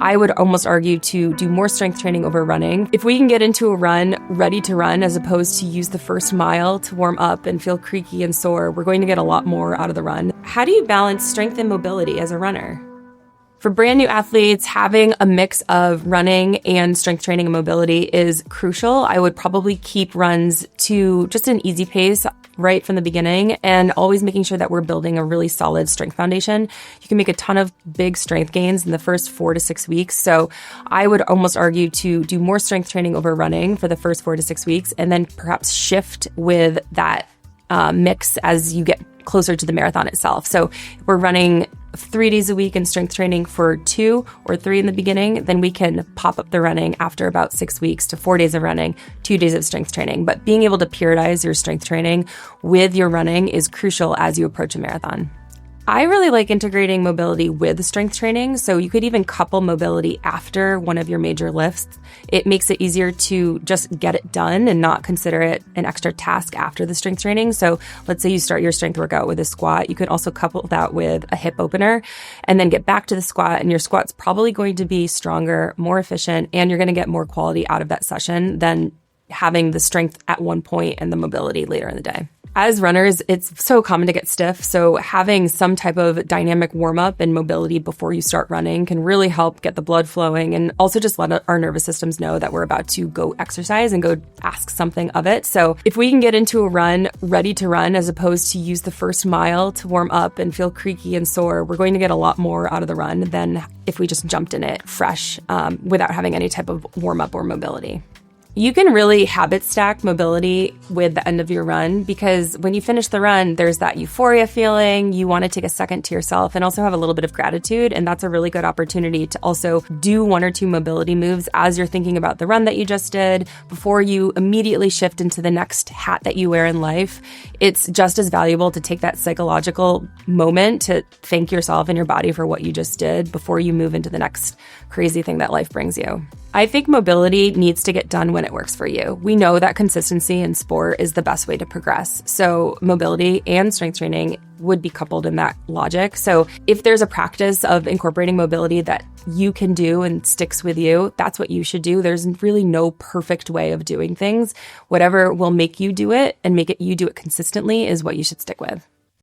I would almost argue to do more strength training over running. If we can get into a run ready to run as opposed to use the first mile to warm up and feel creaky and sore, we're going to get a lot more out of the run. How do you balance strength and mobility as a runner? For brand new athletes, having a mix of running and strength training and mobility is crucial. I would probably keep runs to just an easy pace right from the beginning and always making sure that we're building a really solid strength foundation. You can make a ton of big strength gains in the first 4 to 6 weeks. So I would almost argue to do more strength training over running for the first 4 to 6 weeks and then perhaps shift with that mix as you get closer to the marathon itself. So if we're running 3 days a week in strength training for 2 or 3 in the beginning, then we can pop up the running after about 6 weeks to 4 days of running, 2 days of strength training. But being able to periodize your strength training with your running is crucial as you approach a marathon. I really like integrating mobility with strength training. So you could even couple mobility after one of your major lifts. It makes it easier to just get it done and not consider it an extra task after the strength training. So let's say you start your strength workout with a squat. You could also couple that with a hip opener and then get back to the squat. And your squat's probably going to be stronger, more efficient, and you're going to get more quality out of that session than having the strength at one point and the mobility later in the day. As runners, it's so common to get stiff, so having some type of dynamic warm-up and mobility before you start running can really help get the blood flowing and also just let our nervous systems know that we're about to go exercise and go ask something of it. So if we can get into a run ready to run as opposed to use the first mile to warm up and feel creaky and sore, we're going to get a lot more out of the run than if we just jumped in it fresh without having any type of warm-up or mobility. You can really habit stack mobility with the end of your run because when you finish the run, there's that euphoria feeling. You want to take a second to yourself and also have a little bit of gratitude. And that's a really good opportunity to also do 1 or 2 mobility moves as you're thinking about the run that you just did before you immediately shift into the next hat that you wear in life. It's just as valuable to take that psychological moment to thank yourself and your body for what you just did before you move into the next crazy thing that life brings you. I think mobility needs to get done when it works for you. We know that consistency in sport is the best way to progress. So mobility and strength training would be coupled in that logic. So if there's a practice of incorporating mobility that you can do and sticks with you, that's what you should do. There's really no perfect way of doing things. Whatever will make you do it and make it you do it consistently is what you should stick with.